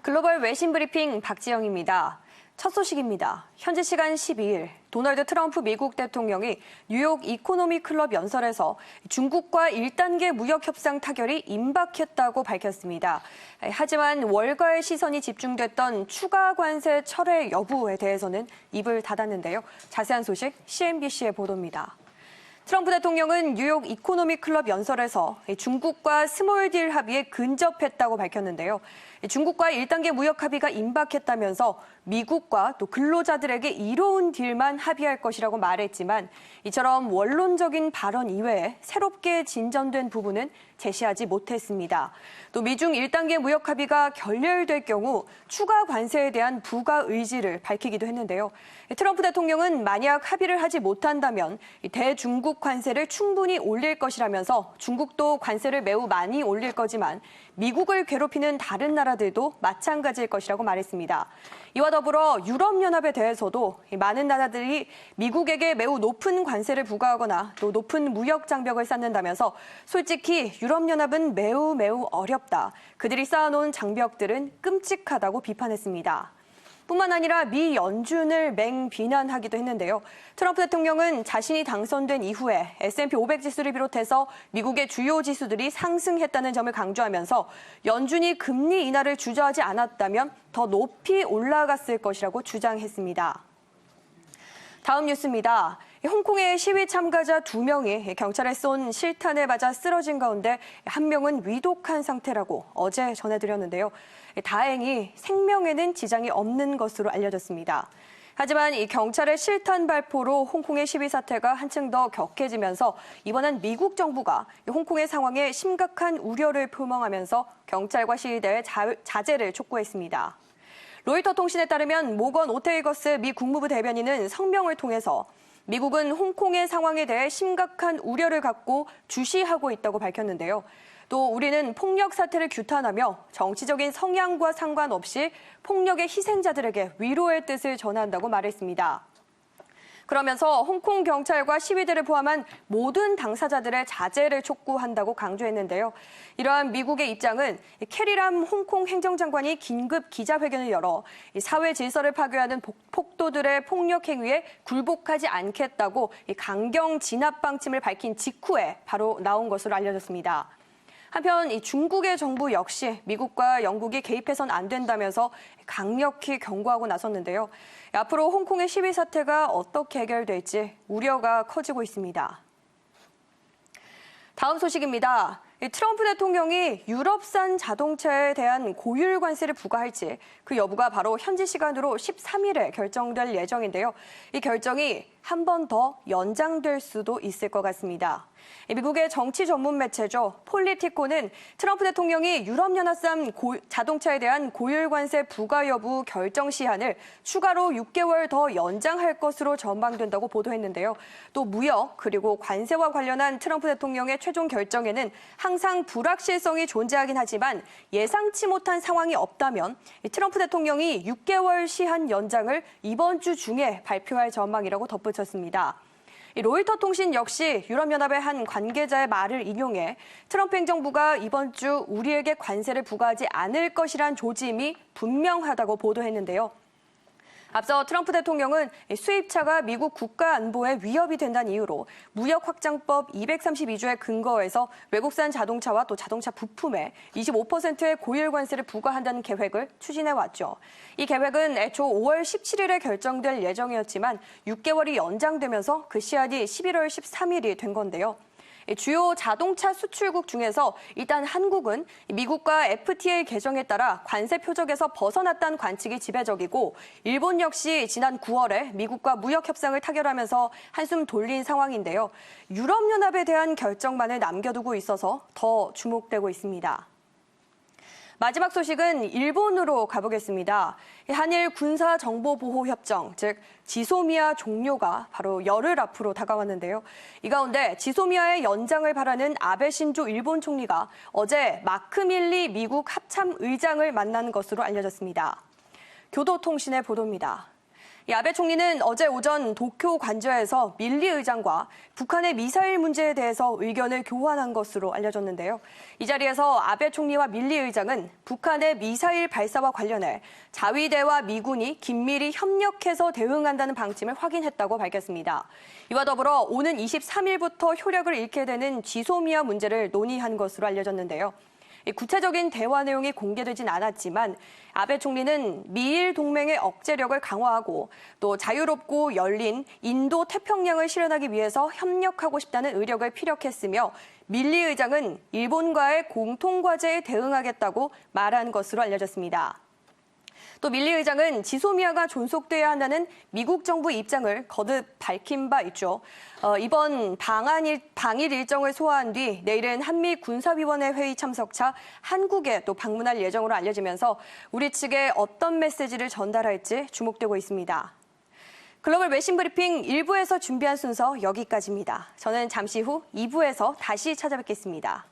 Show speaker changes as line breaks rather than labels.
글로벌 외신 브리핑 박지영입니다. 첫 소식입니다. 현지 시간 12일 도널드 트럼프 미국 대통령이 뉴욕 이코노미 클럽 연설에서 중국과 1단계 무역 협상 타결이 임박했다고 밝혔습니다. 하지만 월가의 시선이 집중됐던 추가 관세 철회 여부에 대해서는 입을 닫았는데요. 자세한 소식 CNBC의 보도입니다. 트럼프 대통령은 뉴욕 이코노미 클럽 연설에서 중국과 스몰 딜 합의에 근접했다고 밝혔는데요. 중국과 1단계 무역 합의가 임박했다면서 미국과 또 근로자들에게 이로운 딜만 합의할 것이라고 말했지만 이처럼 원론적인 발언 이외에 새롭게 진전된 부분은 제시하지 못했습니다. 또 미중 1단계 무역 합의가 결렬될 경우 추가 관세에 대한 부과 의지를 밝히기도 했는데요. 트럼프 대통령은 만약 합의를 하지 못한다면 대중국 관세를 충분히 올릴 것이라면서 중국도 관세를 매우 많이 올릴 거지만 미국을 괴롭히는 다른 나라들도 마찬가지일 것이라고 말했습니다. 이와 더불어 유럽연합에 대해서도 많은 나라들이 미국에게 매우 높은 관세를 부과하거나 또 높은 무역 장벽을 쌓는다면서 솔직히 유럽연합은 매우 어렵다. 그들이 쌓아놓은 장벽들은 끔찍하다고 비판했습니다. 뿐만 아니라 미 연준을 맹비난하기도 했는데요. 트럼프 대통령은 자신이 당선된 이후에 S&P 500 지수를 비롯해서 미국의 주요 지수들이 상승했다는 점을 강조하면서 연준이 금리 인하를 주저하지 않았다면 더 높이 올라갔을 것이라고 주장했습니다. 다음 뉴스입니다. 홍콩의 시위 참가자 2명이 경찰에 쏜 실탄에 맞아 쓰러진 가운데 한 명은 위독한 상태라고 어제 전해드렸는데요. 다행히 생명에는 지장이 없는 것으로 알려졌습니다. 하지만 이 경찰의 실탄 발포로 홍콩의 시위 사태가 한층 더 격해지면서 이번엔 미국 정부가 홍콩의 상황에 심각한 우려를 표명하면서 경찰과 시위대의 자제를 촉구했습니다. 로이터 통신에 따르면 모건 오테이거스 미 국무부 대변인은 성명을 통해서 미국은 홍콩의 상황에 대해 심각한 우려를 갖고 주시하고 있다고 밝혔는데요. 또 우리는 폭력 사태를 규탄하며 정치적인 성향과 상관없이 폭력의 희생자들에게 위로의 뜻을 전한다고 말했습니다. 그러면서 홍콩 경찰과 시위대를 포함한 모든 당사자들의 자제를 촉구한다고 강조했는데요. 이러한 미국의 입장은 캐리람 홍콩 행정장관이 긴급 기자회견을 열어 사회 질서를 파괴하는 폭도들의 폭력 행위에 굴복하지 않겠다고 강경 진압 방침을 밝힌 직후에 바로 나온 것으로 알려졌습니다. 한편 이 중국의 정부 역시 미국과 영국이 개입해선 안 된다면서 강력히 경고하고 나섰는데요. 앞으로 홍콩의 시위 사태가 어떻게 해결될지 우려가 커지고 있습니다. 다음 소식입니다. 트럼프 대통령이 유럽산 자동차에 대한 고율 관세를 부과할지 그 여부가 바로 현지 시간으로 13일에 결정될 예정인데요. 이 결정이 한 번 더 연장될 수도 있을 것 같습니다. 미국의 정치 전문 매체죠. 폴리티코는 트럼프 대통령이 유럽연합산 자동차에 대한 고율 관세 부과 여부 결정 시한을 추가로 6개월 더 연장할 것으로 전망된다고 보도했는데요. 또 무역 그리고 관세와 관련한 트럼프 대통령의 최종 결정에는 항상 불확실성이 존재하긴 하지만 예상치 못한 상황이 없다면 트럼프 대통령이 6개월 시한 연장을 이번 주 중에 발표할 전망이라고 덧붙였습니다. 로이터 통신 역시 유럽연합의 한 관계자의 말을 인용해 트럼프 행정부가 이번 주 우리에게 관세를 부과하지 않을 것이란 조짐이 분명하다고 보도했는데요. 앞서 트럼프 대통령은 수입차가 미국 국가 안보에 위협이 된다는 이유로 무역확장법 232조에 근거해서 외국산 자동차와 또 자동차 부품에 25%의 고율 관세를 부과한다는 계획을 추진해왔죠. 이 계획은 애초 5월 17일에 결정될 예정이었지만 6개월이 연장되면서 그 시한이 11월 13일이 된 건데요. 주요 자동차 수출국 중에서 일단 한국은 미국과 FTA 개정에 따라 관세 표적에서 벗어났다는 관측이 지배적이고 일본 역시 지난 9월에 미국과 무역 협상을 타결하면서 한숨 돌린 상황인데요. 유럽연합에 대한 결정만을 남겨두고 있어서 더 주목되고 있습니다. 마지막 소식은 일본으로 가보겠습니다. 한일 군사정보보호협정, 즉 지소미아 종료가 바로 열흘 앞으로 다가왔는데요. 이 가운데 지소미아의 연장을 바라는 아베 신조 일본 총리가 어제 마크 밀리 미국 합참 의장을 만난 것으로 알려졌습니다. 교도통신의 보도입니다. 이 아베 총리는 어제 오전 도쿄 관저에서 밀리 의장과 북한의 미사일 문제에 대해서 의견을 교환한 것으로 알려졌는데요. 이 자리에서 아베 총리와 밀리 의장은 북한의 미사일 발사와 관련해 자위대와 미군이 긴밀히 협력해서 대응한다는 방침을 확인했다고 밝혔습니다. 이와 더불어 오는 23일부터 효력을 잃게 되는 지소미아 문제를 논의한 것으로 알려졌는데요. 구체적인 대화 내용이 공개되진 않았지만 아베 총리는 미일 동맹의 억제력을 강화하고 또 자유롭고 열린 인도 태평양을 실현하기 위해서 협력하고 싶다는 의력을 피력했으며 밀리 의장은 일본과의 공통과제에 대응하겠다고 말한 것으로 알려졌습니다. 또 밀리 의장은 지소미아가 존속돼야 한다는 미국 정부 입장을 거듭 밝힌 바 있죠. 이번 방일 일정을 소화한 뒤 내일은 한미 군사위원회 회의 참석차 한국에 또 방문할 예정으로 알려지면서 우리 측에 어떤 메시지를 전달할지 주목되고 있습니다. 글로벌 외신 브리핑 1부에서 준비한 순서 여기까지입니다. 저는 잠시 후 2부에서 다시 찾아뵙겠습니다.